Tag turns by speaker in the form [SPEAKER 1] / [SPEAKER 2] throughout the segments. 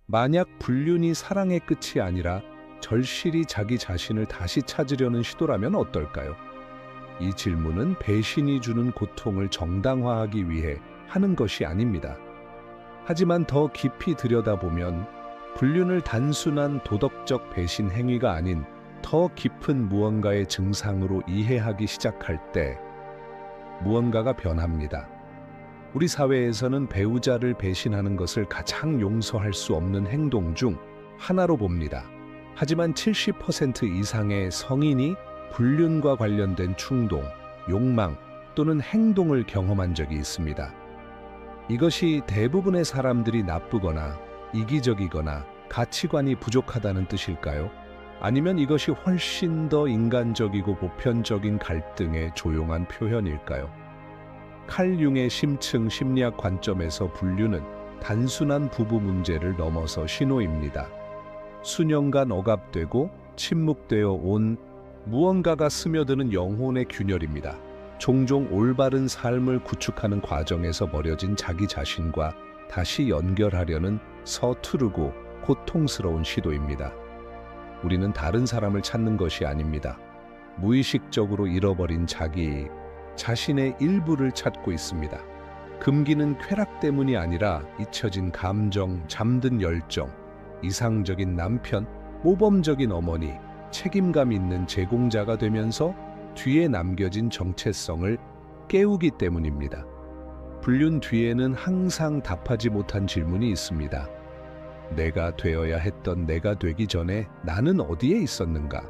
[SPEAKER 1] 만약 불륜이 사랑의 끝이 아니라 절실히 자기 자신을 다시 찾으려는 시도라면 어떨까요? 이 질문은 배신이 주는 고통을 정당화하기 위해 하는 것이 아닙니다. 하지만 더 깊이 들여다보면 불륜을 단순한 도덕적 배신 행위가 아닌 더 깊은 무언가의 증상으로 이해하기 시작할 때 무언가가 변합니다. 우리 사회에서는 배우자를 배신하는 것을 가장 용서할 수 없는 행동 중 하나로 봅니다. 하지만 70% 이상의 성인이 불륜과 관련된 충동, 욕망 또는 행동을 경험한 적이 있습니다. 이것이 대부분의 사람들이 나쁘거나 이기적이거나 가치관이 부족하다는 뜻일까요? 아니면 이것이 훨씬 더 인간적이고 보편적인 갈등의 조용한 표현일까요? 칼 융의 심층 심리학 관점에서 불륜은 단순한 부부 문제를 넘어서 신호입니다. 수년간 억압되고 침묵되어 온 무언가가 스며드는 영혼의 균열입니다. 종종 올바른 삶을 구축하는 과정에서 버려진 자기 자신과 다시 연결하려는 서투르고 고통스러운 시도입니다. 우리는 다른 사람을 찾는 것이 아닙니다. 무의식적으로 잃어버린 자기 자신의 일부를 찾고 있습니다. 금기는 쾌락 때문이 아니라 잊혀진 감정, 잠든 열정, 이상적인 남편, 모범적인 어머니, 책임감 있는 제공자가 되면서 뒤에 남겨진 정체성을 깨우기 때문입니다. 불륜 뒤에는 항상 답하지 못한 질문이 있습니다. 내가 되어야 했던 내가 되기 전에 나는 어디에 있었는가?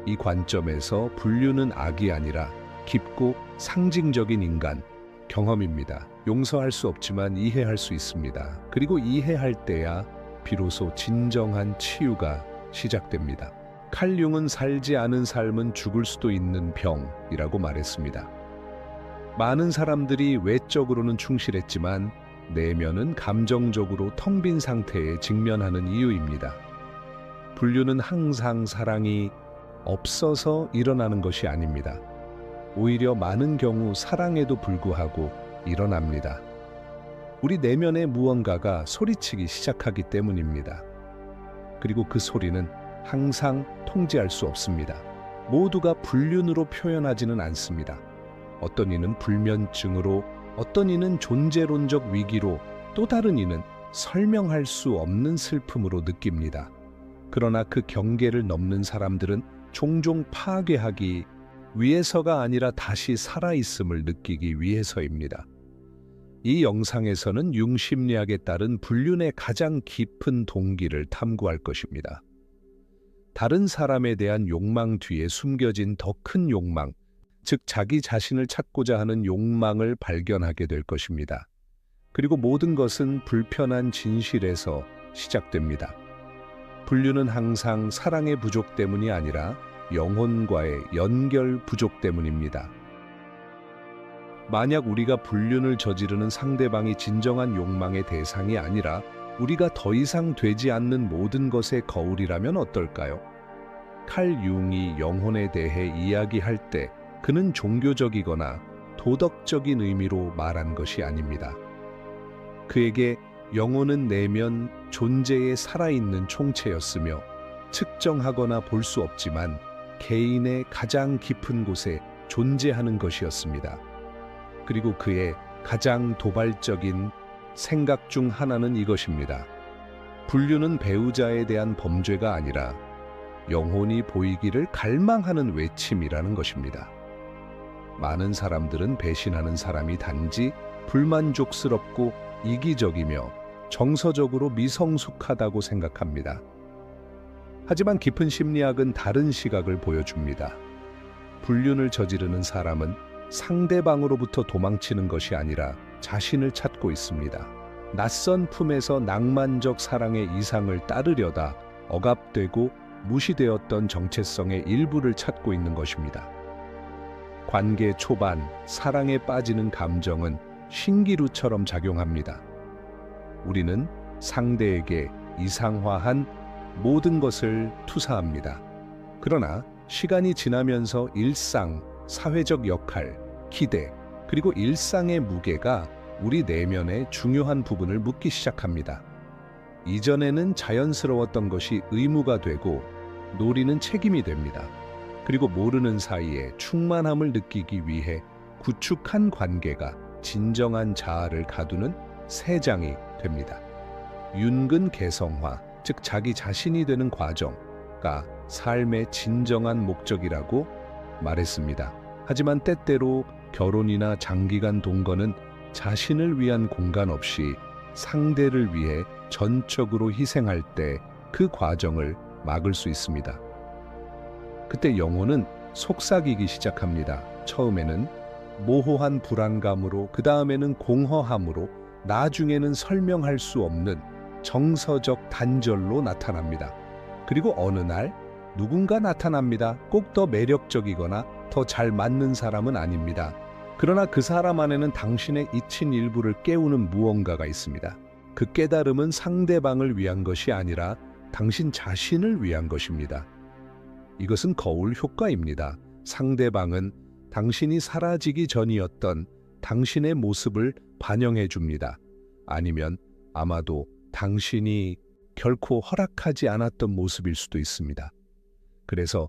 [SPEAKER 1] 이 관점에서 불륜은 악이 아니라 깊고 상징적인 인간, 경험입니다. 용서할 수 없지만 이해할 수 있습니다. 그리고 이해할 때야 비로소 진정한 치유가 시작됩니다. 칼 융은 살지 않은 삶은 죽을 수도 있는 병이라고 말했습니다. 많은 사람들이 외적으로는 충실했지만 내면은 감정적으로 텅 빈 상태에 직면하는 이유입니다. 불륜은 항상 사랑이 없어서 일어나는 것이 아닙니다. 오히려 많은 경우 사랑에도 불구하고 일어납니다. 우리 내면의 무언가가 소리치기 시작하기 때문입니다. 그리고 그 소리는 항상 통제할 수 없습니다. 모두가 불륜으로 표현하지는 않습니다. 어떤 이는 불면증으로, 어떤 이는 존재론적 위기로, 또 다른 이는 설명할 수 없는 슬픔으로 느낍니다. 그러나 그 경계를 넘는 사람들은 종종 파괴하기 위해서가 아니라 다시 살아있음을 느끼기 위해서입니다. 이 영상에서는 융심리학에 따른 불륜의 가장 깊은 동기를 탐구할 것입니다. 다른 사람에 대한 욕망 뒤에 숨겨진 더 큰 욕망, 즉 자기 자신을 찾고자 하는 욕망을 발견하게 될 것입니다. 그리고 모든 것은 불편한 진실에서 시작됩니다. 불륜은 항상 사랑의 부족 때문이 아니라 영혼과의 연결 부족 때문입니다. 만약 우리가 불륜을 저지르는 상대방이 진정한 욕망의 대상이 아니라 우리가 더 이상 되지 않는 모든 것의 거울이라면 어떨까요? 칼 융이 영혼에 대해 이야기할 때 그는 종교적이거나 도덕적인 의미로 말한 것이 아닙니다. 그에게 영혼은 내면 존재의 살아있는 총체였으며 측정하거나 볼 수 없지만 개인의 가장 깊은 곳에 존재하는 것이었습니다. 그리고 그의 가장 도발적인 생각 중 하나는 이것입니다. 불륜은 배우자에 대한 범죄가 아니라 영혼이 보이기를 갈망하는 외침이라는 것입니다. 많은 사람들은 배신하는 사람이 단지 불만족스럽고 이기적이며 정서적으로 미성숙하다고 생각합니다. 하지만 깊은 심리학은 다른 시각을 보여줍니다. 불륜을 저지르는 사람은 상대방으로부터 도망치는 것이 아니라 자신을 찾고 있습니다. 낯선 품에서 낭만적 사랑의 이상을 따르려다 억압되고 무시되었던 정체성의 일부를 찾고 있는 것입니다. 관계 초반, 사랑에 빠지는 감정은 신기루처럼 작용합니다. 우리는 상대에게 이상화한 모든 것을 투사합니다. 그러나 시간이 지나면서 일상, 사회적 역할, 기대, 그리고 일상의 무게가 우리 내면의 중요한 부분을 묻기 시작합니다. 이전에는 자연스러웠던 것이 의무가 되고 놀이는 책임이 됩니다. 그리고 모르는 사이에 충만함을 느끼기 위해 구축한 관계가 진정한 자아를 가두는 새 장이 됩니다. 윤근 개성화, 즉 자기 자신이 되는 과정가 삶의 진정한 목적이라고 말했습니다. 하지만 때때로 결혼이나 장기간 동거는 자신을 위한 공간 없이 상대를 위해 전적으로 희생할 때 그 과정을 막을 수 있습니다. 그때 영혼은 속삭이기 시작합니다. 처음에는 모호한 불안감으로, 그 다음에는 공허함으로, 나중에는 설명할 수 없는 정서적 단절로 나타납니다. 그리고 어느 날 누군가 나타납니다. 꼭 더 매력적이거나 더 잘 맞는 사람은 아닙니다. 그러나 그 사람 안에는 당신의 잊힌 일부를 깨우는 무언가가 있습니다. 그 깨달음은 상대방을 위한 것이 아니라 당신 자신을 위한 것입니다. 이것은 거울 효과입니다. 상대방은 당신이 사라지기 전이었던 당신의 모습을 반영해 줍니다. 아니면 아마도 당신이 결코 허락하지 않았던 모습일 수도 있습니다. 그래서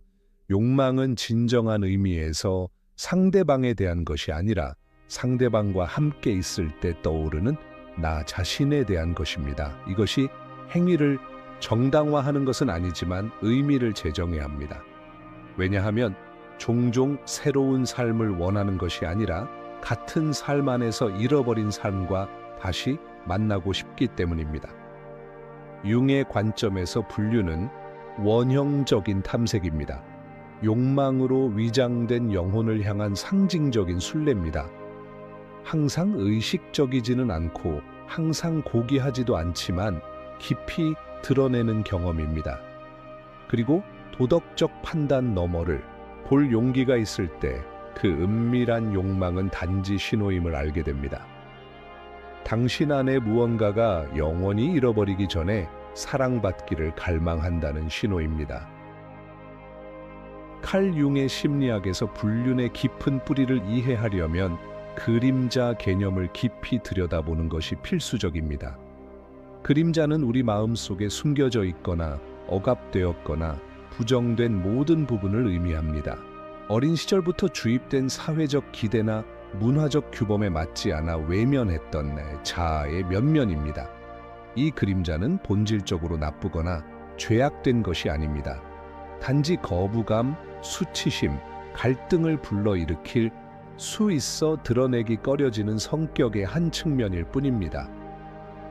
[SPEAKER 1] 욕망은 진정한 의미에서 상대방에 대한 것이 아니라 상대방과 함께 있을 때 떠오르는 나 자신에 대한 것입니다. 이것이 행위를 정당화하는 것은 아니지만 의미를 제정해야 합니다. 왜냐하면 종종 새로운 삶을 원하는 것이 아니라 같은 삶 안에서 잃어버린 삶과 다시 만나고 싶기 때문입니다. 융의 관점에서 분류는 원형적인 탐색입니다. 욕망으로 위장된 영혼을 향한 상징적인 순례입니다. 항상 의식적이지는 않고 항상 고귀하지도 않지만 깊이 드러내는 경험입니다. 그리고 도덕적 판단 너머를 볼 용기가 있을 때 그 은밀한 욕망은 단지 신호임을 알게 됩니다. 당신 안에 무언가가 영원히 잃어버리기 전에 사랑받기를 갈망한다는 신호입니다. 칼 융의 심리학에서 불륜의 깊은 뿌리를 이해하려면 그림자 개념을 깊이 들여다보는 것이 필수적입니다. 그림자는 우리 마음속에 숨겨져 있거나 억압되었거나 부정된 모든 부분을 의미합니다. 어린 시절부터 주입된 사회적 기대나 문화적 규범에 맞지 않아 외면했던 자아의 면면입니다. 이 그림자는 본질적으로 나쁘거나 죄악된 것이 아닙니다. 단지 거부감, 수치심, 갈등을 불러일으킬 수 있어 드러내기 꺼려지는 성격의 한 측면일 뿐입니다.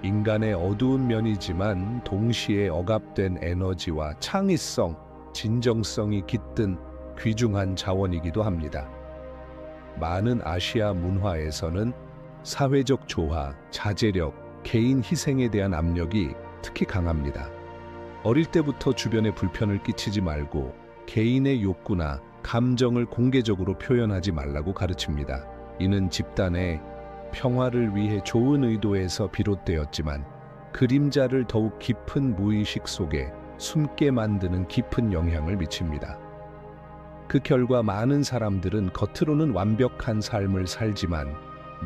[SPEAKER 1] 인간의 어두운 면이지만 동시에 억압된 에너지와 창의성, 진정성이 깃든 귀중한 자원이기도 합니다. 많은 아시아 문화에서는 사회적 조화, 자제력, 개인 희생에 대한 압력이 특히 강합니다. 어릴 때부터 주변에 불편을 끼치지 말고 개인의 욕구나 감정을 공개적으로 표현하지 말라고 가르칩니다. 이는 집단의 평화를 위해 좋은 의도에서 비롯되었지만 그림자를 더욱 깊은 무의식 속에 숨게 만드는 깊은 영향을 미칩니다. 그 결과 많은 사람들은 겉으로는 완벽한 삶을 살지만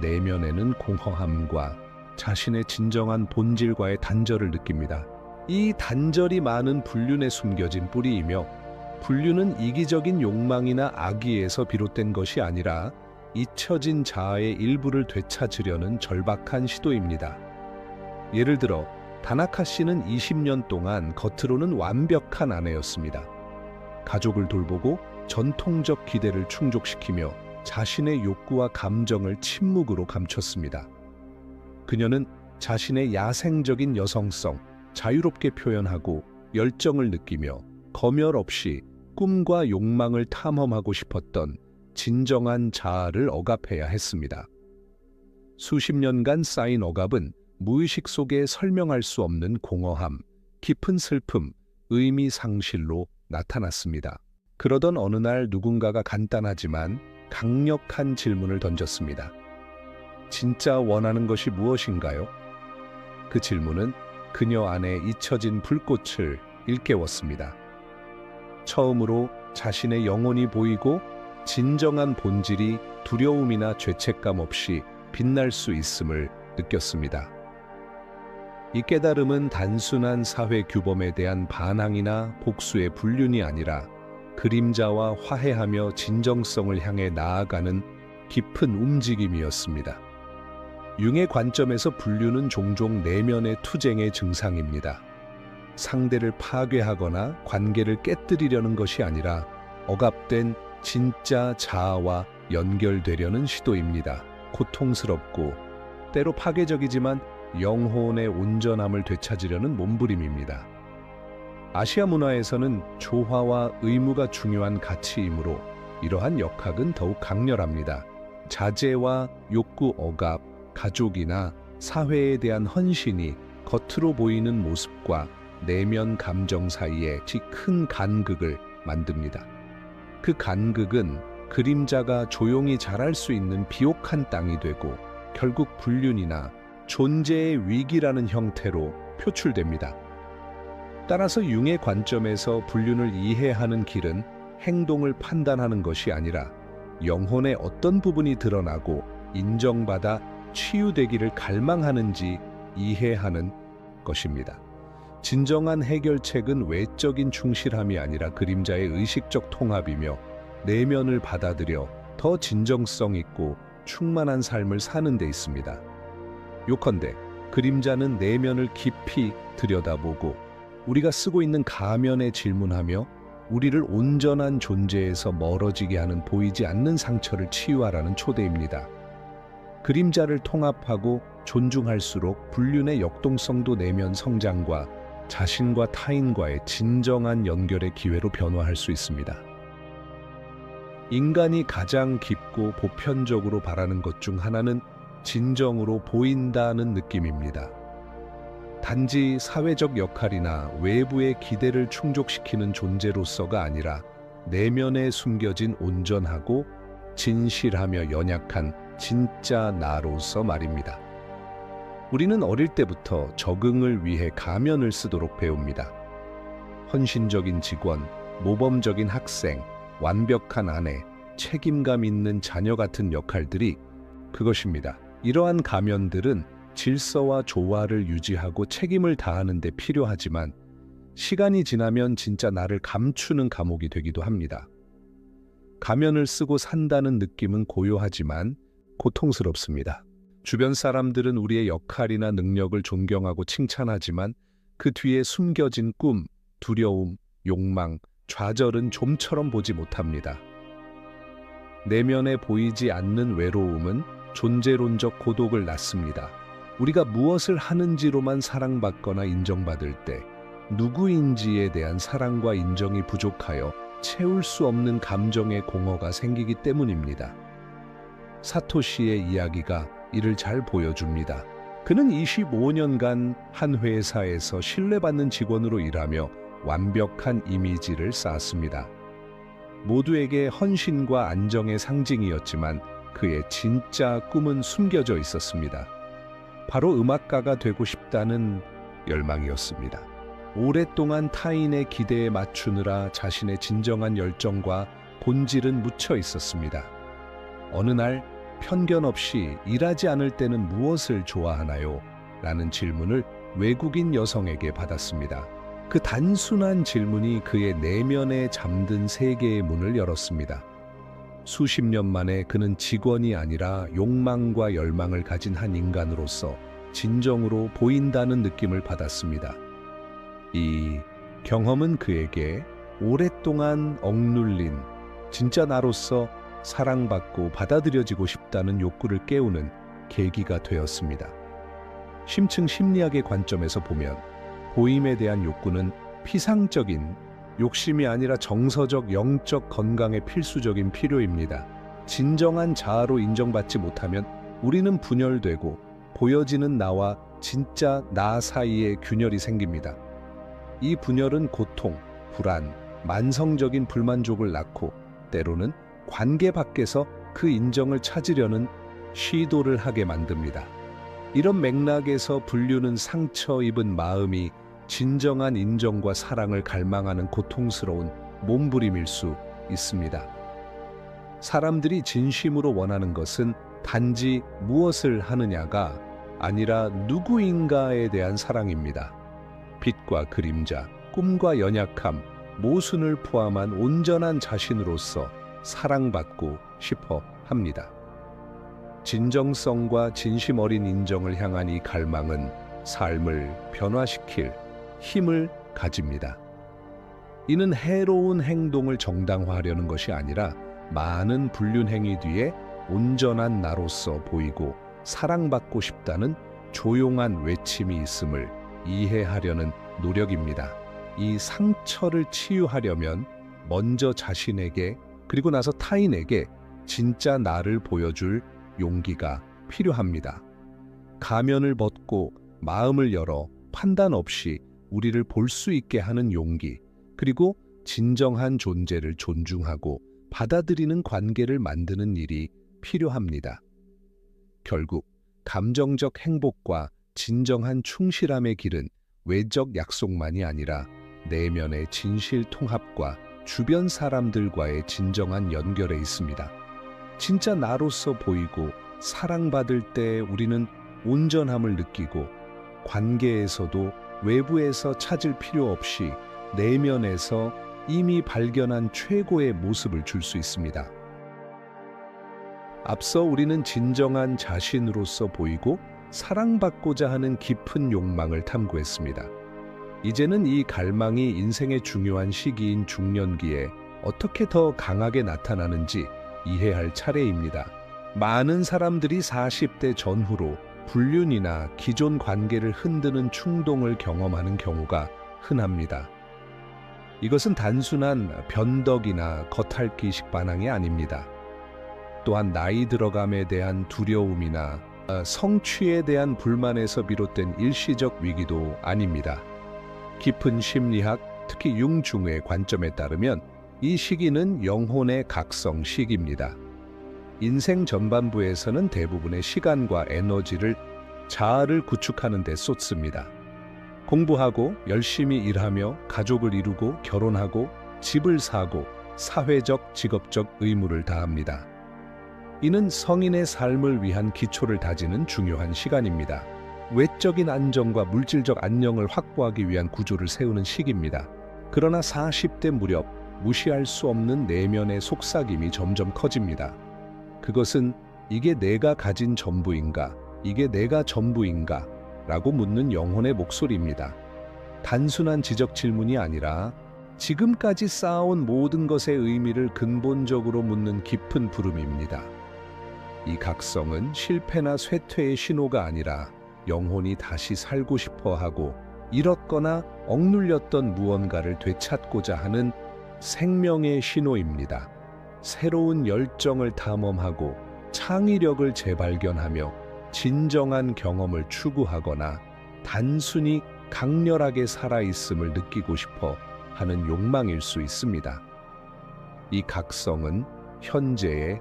[SPEAKER 1] 내면에는 공허함과 자신의 진정한 본질과의 단절을 느낍니다. 이 단절이 많은 불륜에 숨겨진 뿌리이며, 불륜은 이기적인 욕망이나 악의에서 비롯된 것이 아니라 잊혀진 자아의 일부를 되찾으려는 절박한 시도입니다. 예를 들어 다나카 씨는 20년 동안 겉으로는 완벽한 아내였습니다. 가족을 돌보고 전통적 기대를 충족시키며 자신의 욕구와 감정을 침묵으로 감췄습니다. 그녀는 자신의 야생적인 여성성, 자유롭게 표현하고 열정을 느끼며 검열 없이 꿈과 욕망을 탐험하고 싶었던 진정한 자아를 억압해야 했습니다. 수십 년간 쌓인 억압은 무의식 속에 설명할 수 없는 공허함, 깊은 슬픔, 의미 상실로 나타났습니다. 그러던 어느 날 누군가가 간단하지만 강력한 질문을 던졌습니다. 진짜 원하는 것이 무엇인가요? 그 질문은 그녀 안에 잊혀진 불꽃을 일깨웠습니다. 처음으로 자신의 영혼이 보이고 진정한 본질이 두려움이나 죄책감 없이 빛날 수 있음을 느꼈습니다. 이 깨달음은 단순한 사회 규범에 대한 반항이나 복수의 불륜이 아니라 그림자와 화해하며 진정성을 향해 나아가는 깊은 움직임이었습니다. 융의 관점에서 불륜은 종종 내면의 투쟁의 증상입니다. 상대를 파괴하거나 관계를 깨뜨리려는 것이 아니라 억압된 진짜 자아와 연결되려는 시도입니다. 고통스럽고 때로 파괴적이지만 영혼의 온전함을 되찾으려는 몸부림입니다. 아시아 문화에서는 조화와 의무가 중요한 가치이므로 이러한 역학은 더욱 강렬합니다. 자제와 욕구 억압, 가족이나 사회에 대한 헌신이 겉으로 보이는 모습과 내면 감정 사이에 큰 간극을 만듭니다. 그 간극은 그림자가 조용히 자랄 수 있는 비옥한 땅이 되고 결국 불륜이나 존재의 위기라는 형태로 표출됩니다. 따라서 융의 관점에서 불륜을 이해하는 길은 행동을 판단하는 것이 아니라 영혼의 어떤 부분이 드러나고 인정받아 치유되기를 갈망하는지 이해하는 것입니다. 진정한 해결책은 외적인 충실함이 아니라 그림자의 의식적 통합이며 내면을 받아들여 더 진정성 있고 충만한 삶을 사는 데 있습니다. 요컨대 그림자는 내면을 깊이 들여다보고 우리가 쓰고 있는 가면에 질문하며 우리를 온전한 존재에서 멀어지게 하는 보이지 않는 상처를 치유하라는 초대입니다. 그림자를 통합하고 존중할수록 불륜의 역동성도 내면 성장과 자신과 타인과의 진정한 연결의 기회로 변화할 수 있습니다. 인간이 가장 깊고 보편적으로 바라는 것 중 하나는 진정으로 보인다는 느낌입니다. 단지 사회적 역할이나 외부의 기대를 충족시키는 존재로서가 아니라 내면에 숨겨진 온전하고 진실하며 연약한 진짜 나로서 말입니다. 우리는 어릴 때부터 적응을 위해 가면을 쓰도록 배웁니다. 헌신적인 직원, 모범적인 학생, 완벽한 아내, 책임감 있는 자녀 같은 역할들이 그것입니다. 이러한 가면들은 질서와 조화를 유지하고 책임을 다하는 데 필요하지만 시간이 지나면 진짜 나를 감추는 감옥이 되기도 합니다. 가면을 쓰고 산다는 느낌은 고요하지만 고통스럽습니다. 주변 사람들은 우리의 역할이나 능력을 존경하고 칭찬하지만 그 뒤에 숨겨진 꿈, 두려움, 욕망, 좌절은 좀처럼 보지 못합니다. 내면에 보이지 않는 외로움은 존재론적 고독을 낳습니다. 우리가 무엇을 하는지로만 사랑받거나 인정받을 때 누구인지에 대한 사랑과 인정이 부족하여 채울 수 없는 감정의 공허가 생기기 때문입니다. 사토시의 이야기가 이를 잘 보여줍니다. 그는 25년간 한 회사에서 신뢰받는 직원으로 일하며 완벽한 이미지를 쌓았습니다. 모두에게 헌신과 안정의 상징이었지만 그의 진짜 꿈은 숨겨져 있었습니다. 바로 음악가가 되고 싶다는 열망이었습니다. 오랫동안 타인의 기대에 맞추느라 자신의 진정한 열정과 본질은 묻혀 있었습니다. 어느 날 편견 없이 일하지 않을 때는 무엇을 좋아하나요? 라는 질문을 외국인 여성에게 받았습니다. 그 단순한 질문이 그의 내면에 잠든 세계의 문을 열었습니다. 수십 년 만에 그는 직원이 아니라 욕망과 열망을 가진 한 인간으로서 진정으로 보인다는 느낌을 받았습니다. 이 경험은 그에게 오랫동안 억눌린 진짜 나로서 사랑받고 받아들여지고 싶다는 욕구를 깨우는 계기가 되었습니다. 심층 심리학의 관점에서 보면 보임에 대한 욕구는 피상적인 욕심이 아니라 정서적, 영적 건강의 필수적인 필요입니다. 진정한 자아로 인정받지 못하면 우리는 분열되고 보여지는 나와 진짜 나 사이에 균열이 생깁니다. 이 분열은 고통, 불안, 만성적인 불만족을 낳고 때로는 관계 밖에서 그 인정을 찾으려는 시도를 하게 만듭니다. 이런 맥락에서 불륜은 상처 입은 마음이 진정한 인정과 사랑을 갈망하는 고통스러운 몸부림일 수 있습니다. 사람들이 진심으로 원하는 것은 단지 무엇을 하느냐가 아니라 누구인가에 대한 사랑입니다. 빛과 그림자, 꿈과 연약함, 모순을 포함한 온전한 자신으로서 사랑받고 싶어 합니다. 진정성과 진심 어린 인정을 향한 이 갈망은 삶을 변화시킬 힘을 가집니다. 이는 해로운 행동을 정당화하려는 것이 아니라 많은 불륜 행위 뒤에 온전한 나로서 보이고 사랑받고 싶다는 조용한 외침이 있음을 이해하려는 노력입니다. 이 상처를 치유하려면 먼저 자신에게 그리고 나서 타인에게 진짜 나를 보여줄 용기가 필요합니다. 가면을 벗고 마음을 열어 판단 없이 우리를 볼 수 있게 하는 용기, 그리고 진정한 존재를 존중하고 받아들이는 관계를 만드는 일이 필요합니다. 결국 감정적 행복과 진정한 충실함의 길은 외적 약속만이 아니라 내면의 진실 통합과 주변 사람들과의 진정한 연결에 있습니다. 진짜 나로서 보이고 사랑받을 때 우리는 온전함을 느끼고 관계에서도 외부에서 찾을 필요 없이 내면에서 이미 발견한 최고의 모습을 줄 수 있습니다. 앞서 우리는 진정한 자신으로서 보이고 사랑받고자 하는 깊은 욕망을 탐구했습니다. 이제는 이 갈망이 인생의 중요한 시기인 중년기에 어떻게 더 강하게 나타나는지 이해할 차례입니다. 많은 사람들이 40대 전후로 불륜이나 기존 관계를 흔드는 충동을 경험하는 경우가 흔합니다. 이것은 단순한 변덕이나 겉핥기식 반항이 아닙니다. 또한 나이 들어감에 대한 두려움이나 성취에 대한 불만에서 비롯된 일시적 위기도 아닙니다. 깊은 심리학, 특히 융중의 관점에 따르면 이 시기는 영혼의 각성 시기입니다. 인생 전반부에서는 대부분의 시간과 에너지를 자아를 구축하는 데 쏟습니다. 공부하고 열심히 일하며 가족을 이루고 결혼하고 집을 사고 사회적, 직업적 의무를 다합니다. 이는 성인의 삶을 위한 기초를 다지는 중요한 시간입니다. 외적인 안정과 물질적 안녕을 확보하기 위한 구조를 세우는 시기입니다. 그러나 40대 무렵 무시할 수 없는 내면의 속삭임이 점점 커집니다. 그것은 이게 내가 가진 전부인가? 이게 내가 전부인가? 라고 묻는 영혼의 목소리입니다. 단순한 지적 질문이 아니라 지금까지 쌓아온 모든 것의 의미를 근본적으로 묻는 깊은 부름입니다. 이 각성은 실패나 쇠퇴의 신호가 아니라 영혼이 다시 살고 싶어 하고 잃었거나 억눌렸던 무언가를 되찾고자 하는 생명의 신호입니다. 새로운 열정을 탐험하고 창의력을 재발견하며 진정한 경험을 추구하거나 단순히 강렬하게 살아있음을 느끼고 싶어 하는 욕망일 수 있습니다. 이 각성은 현재의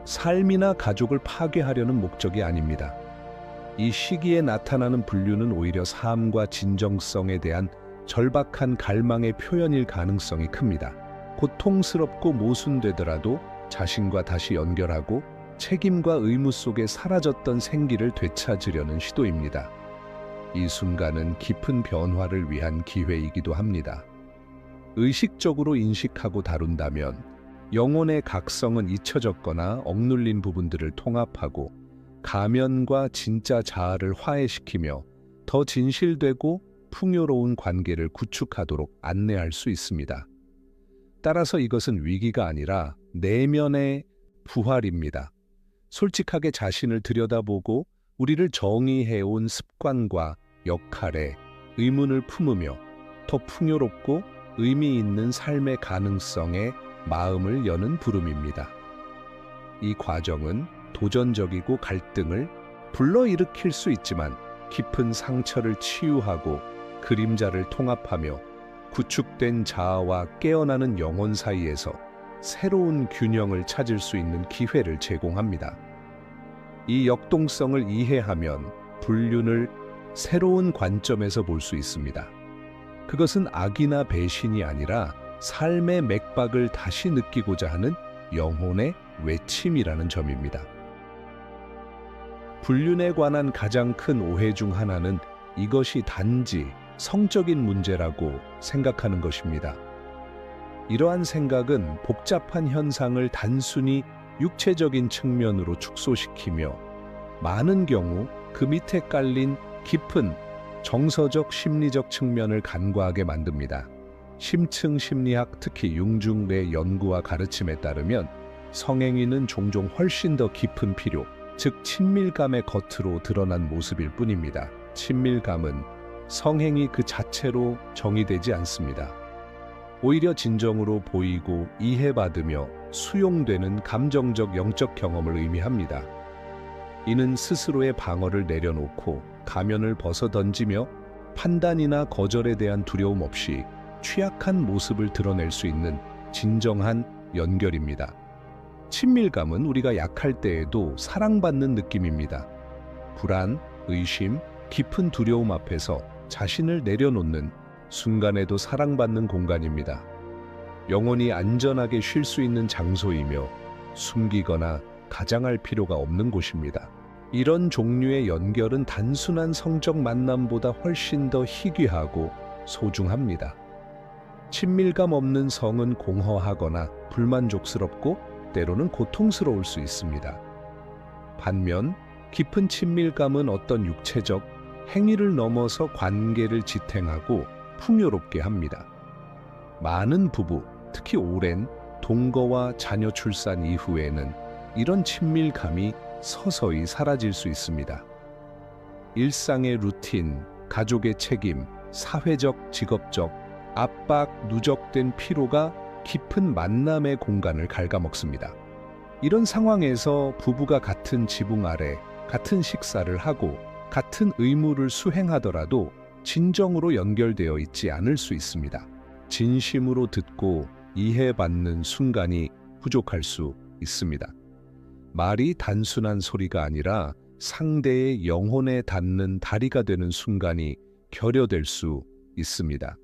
[SPEAKER 1] 삶이나 가족을 파괴하려는 목적이 아닙니다. 이 시기에 나타나는 불륜은 오히려 삶과 진정성에 대한 절박한 갈망의 표현일 가능성이 큽니다. 고통스럽고 모순되더라도 자신과 다시 연결하고 책임과 의무 속에 사라졌던 생기를 되찾으려는 시도입니다. 이 순간은 깊은 변화를 위한 기회이기도 합니다. 의식적으로 인식하고 다룬다면 영혼의 각성은 잊혀졌거나 억눌린 부분들을 통합하고 가면과 진짜 자아를 화해시키며 더 진실되고 풍요로운 관계를 구축하도록 안내할 수 있습니다. 따라서 이것은 위기가 아니라 내면의 부활입니다. 솔직하게 자신을 들여다보고 우리를 정의해온 습관과 역할에 의문을 품으며 더 풍요롭고 의미 있는 삶의 가능성에 마음을 여는 부름입니다. 이 과정은 도전적이고 갈등을 불러일으킬 수 있지만 깊은 상처를 치유하고 그림자를 통합하며 구축된 자아와 깨어나는 영혼 사이에서 새로운 균형을 찾을 수 있는 기회를 제공합니다. 이 역동성을 이해하면 불륜을 새로운 관점에서 볼 수 있습니다. 그것은 악이나 배신이 아니라 삶의 맥박을 다시 느끼고자 하는 영혼의 외침이라는 점입니다. 불륜에 관한 가장 큰 오해 중 하나는 이것이 단지 성적인 문제라고 생각하는 것입니다. 이러한 생각은 복잡한 현상을 단순히 육체적인 측면으로 축소시키며 많은 경우 그 밑에 깔린 깊은 정서적 심리적 측면을 간과하게 만듭니다. 심층 심리학, 특히 융중의 연구와 가르침에 따르면 성행위는 종종 훨씬 더 깊은 필요, 즉 친밀감의 겉으로 드러난 모습일 뿐입니다. 친밀감은 성행위 그 자체로 정의되지 않습니다. 오히려 진정으로 보이고 이해받으며 수용되는 감정적 영적 경험을 의미합니다. 이는 스스로의 방어를 내려놓고 가면을 벗어던지며 판단이나 거절에 대한 두려움 없이 취약한 모습을 드러낼 수 있는 진정한 연결입니다. 친밀감은 우리가 약할 때에도 사랑받는 느낌입니다. 불안, 의심, 깊은 두려움 앞에서 자신을 내려놓는 순간에도 사랑받는 공간입니다. 영원히 안전하게 쉴 수 있는 장소이며 숨기거나 가장할 필요가 없는 곳입니다. 이런 종류의 연결은 단순한 성적 만남보다 훨씬 더 희귀하고 소중합니다. 친밀감 없는 성은 공허하거나 불만족스럽고 때로는 고통스러울 수 있습니다. 반면 깊은 친밀감은 어떤 육체적 행위를 넘어서 관계를 지탱하고 풍요롭게 합니다. 많은 부부, 특히 오랜 동거와 자녀 출산 이후에는 이런 친밀감이 서서히 사라질 수 있습니다. 일상의 루틴, 가족의 책임, 사회적, 직업적, 압박, 누적된 피로가 깊은 만남의 공간을 갉아먹습니다. 이런 상황에서 부부가 같은 지붕 아래 같은 식사를 하고 같은 의무를 수행하더라도 진정으로 연결되어 있지 않을 수 있습니다. 진심으로 듣고 이해받는 순간이 부족할 수 있습니다. 말이 단순한 소리가 아니라 상대의 영혼에 닿는 다리가 되는 순간이 결여될 수 있습니다.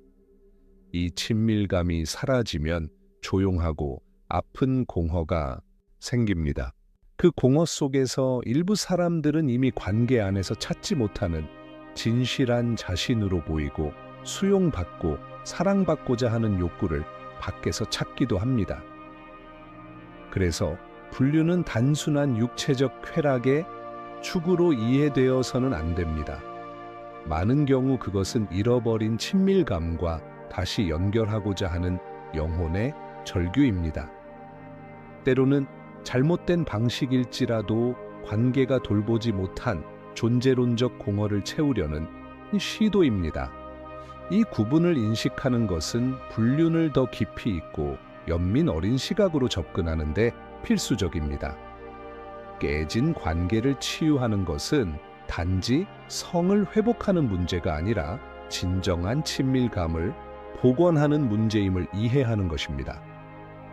[SPEAKER 1] 이 친밀감이 사라지면 조용하고 아픈 공허가 생깁니다. 그 공허 속에서 일부 사람들은 이미 관계 안에서 찾지 못하는 진실한 자신으로 보이고 수용받고 사랑받고자 하는 욕구를 밖에서 찾기도 합니다. 그래서 불륜은 단순한 육체적 쾌락의 축으로 이해되어서는 안 됩니다. 많은 경우 그것은 잃어버린 친밀감과 다시 연결하고자 하는 영혼의 절규입니다. 때로는 잘못된 방식일지라도 관계가 돌보지 못한 존재론적 공허를 채우려는 시도입니다. 이 구분을 인식하는 것은 불륜을 더 깊이 있고 연민 어린 시각으로 접근하는 데 필수적입니다. 깨진 관계를 치유하는 것은 단지 성을 회복하는 문제가 아니라 진정한 친밀감을 복원하는 문제임을 이해하는 것입니다.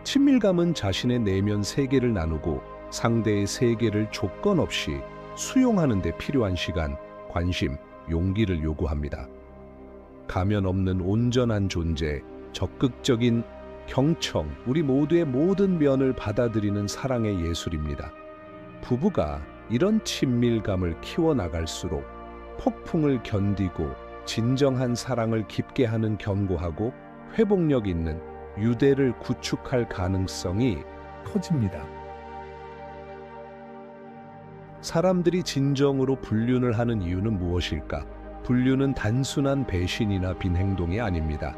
[SPEAKER 1] 친밀감은 자신의 내면 세계를 나누고 상대의 세계를 조건 없이 수용하는 데 필요한 시간, 관심, 용기를 요구합니다. 가면 없는 온전한 존재, 적극적인 경청, 우리 모두의 모든 면을 받아들이는 사랑의 예술입니다. 부부가 이런 친밀감을 키워나갈수록 폭풍을 견디고 진정한 사랑을 깊게 하는 견고하고 회복력 있는 유대를 구축할 가능성이 커집니다. 사람들이 진정으로 불륜을 하는 이유는 무엇일까? 불륜은 단순한 배신이나 빈 행동이 아닙니다.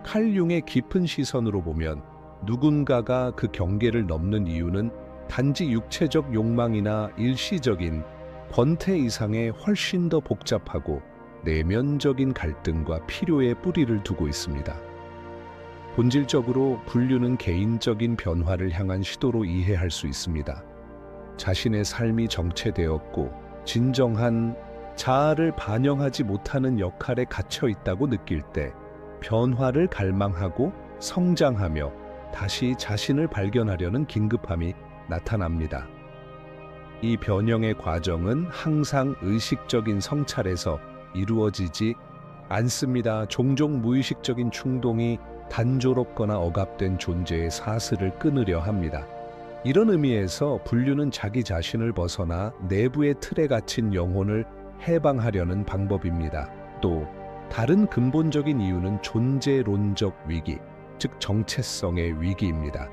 [SPEAKER 1] 칼융의 깊은 시선으로 보면 누군가가 그 경계를 넘는 이유는 단지 육체적 욕망이나 일시적인 권태 이상의 훨씬 더 복잡하고 내면적인 갈등과 필요의 뿌리를 두고 있습니다. 본질적으로 불륜은 개인적인 변화를 향한 시도로 이해할 수 있습니다. 자신의 삶이 정체되었고 진정한 자아를 반영하지 못하는 역할에 갇혀 있다고 느낄 때 변화를 갈망하고 성장하며 다시 자신을 발견하려는 긴급함이 나타납니다. 이 변형의 과정은 항상 의식적인 성찰에서 이루어지지 않습니다. 종종 무의식적인 충동이 단조롭거나 억압된 존재의 사슬을 끊으려 합니다. 이런 의미에서 분류는 자기 자신을 벗어나 내부의 틀에 갇힌 영혼을 해방하려는 방법입니다. 또 다른 근본적인 이유는 존재론적 위기, 즉 정체성의 위기입니다.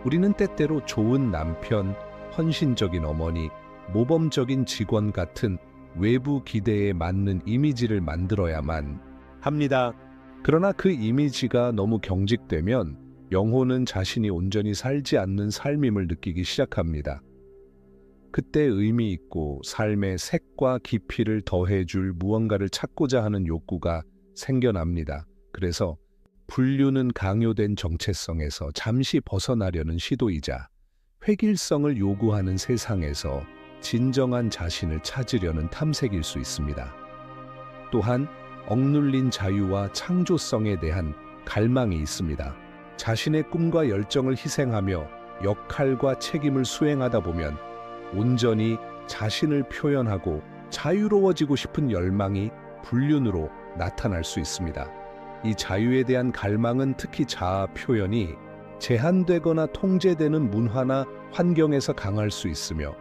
[SPEAKER 1] 우리는 때때로 좋은 남편, 헌신적인 어머니, 모범적인 직원 같은 외부 기대에 맞는 이미지를 만들어야만 합니다. 그러나 그 이미지가 너무 경직되면 영혼은 자신이 온전히 살지 않는 삶임을 느끼기 시작합니다. 그때 의미 있고 삶의 색과 깊이를 더해줄 무언가를 찾고자 하는 욕구가 생겨납니다. 그래서 분류는 강요된 정체성에서 잠시 벗어나려는 시도이자 획일성을 요구하는 세상에서 진정한 자신을 찾으려는 탐색일 수 있습니다. 또한 억눌린 자유와 창조성에 대한 갈망이 있습니다. 자신의 꿈과 열정을 희생하며 역할과 책임을 수행하다 보면 온전히 자신을 표현하고 자유로워지고 싶은 열망이 불륜으로 나타날 수 있습니다. 이 자유에 대한 갈망은 특히 자아 표현이 제한되거나 통제되는 문화나 환경에서 강할 수 있으며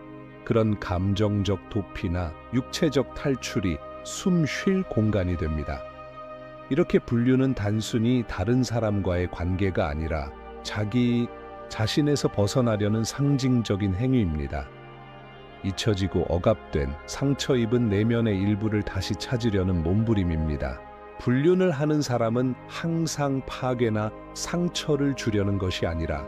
[SPEAKER 1] 그런 감정적 도피나 육체적 탈출이 숨 쉴 공간이 됩니다. 이렇게 분류는 단순히 다른 사람과의 관계가 아니라 자기 자신에서 벗어나려는 상징적인 행위입니다. 잊혀지고 억압된 상처 입은 내면의 일부를 다시 찾으려는 몸부림입니다. 불륜을 하는 사람은 항상 파괴나 상처를 주려는 것이 아니라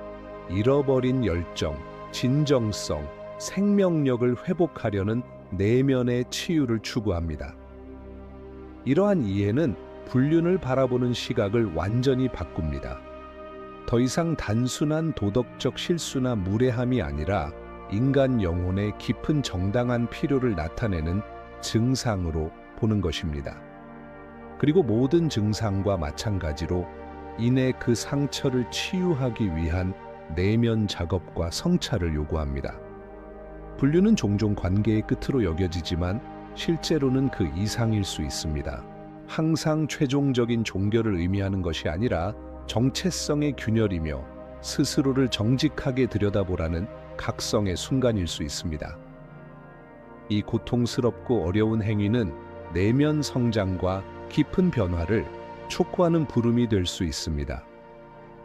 [SPEAKER 1] 잃어버린 열정, 진정성, 생명력을 회복하려는 내면의 치유를 추구합니다. 이러한 이해는 불륜을 바라보는 시각을 완전히 바꿉니다. 더 이상 단순한 도덕적 실수나 무례함이 아니라 인간 영혼의 깊은 정당한 필요를 나타내는 증상으로 보는 것입니다. 그리고 모든 증상과 마찬가지로 이내 그 상처를 치유하기 위한 내면 작업과 성찰을 요구합니다. 분류는 종종 관계의 끝으로 여겨지지만 실제로는 그 이상일 수 있습니다. 항상 최종적인 종결을 의미하는 것이 아니라 정체성의 균열이며 스스로를 정직하게 들여다보라는 각성의 순간일 수 있습니다. 이 고통스럽고 어려운 행위는 내면 성장과 깊은 변화를 촉구하는 부름이 될 수 있습니다.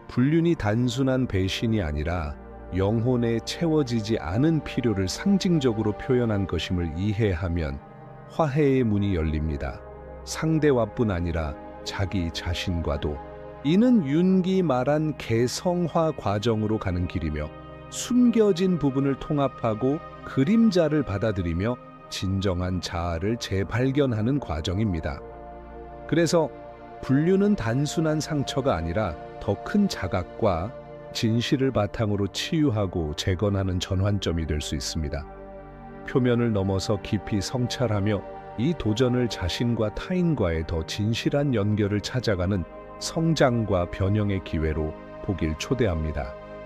[SPEAKER 1] 불륜이 단순한 배신이 아니라 영혼에 채워지지 않은 필요를 상징적으로 표현한 것임을 이해하면 화해의 문이 열립니다. 상대와뿐 아니라 자기 자신과도. 이는 윤기 말한 개성화 과정으로 가는 길이며 숨겨진 부분을 통합하고 그림자를 받아들이며 진정한 자아를 재발견하는 과정입니다. 그래서 분류는 단순한 상처가 아니라 더 큰 자각과 진실을 바탕으로 치유하고 재건하는 전환점이 될 수 있습니다. 표면을 넘어서 깊이 성찰하며 이 도전을 자신과 타인과의 더 진실한 연결을 찾아가는 성장과 변형의 기회로 보길 초대합니다.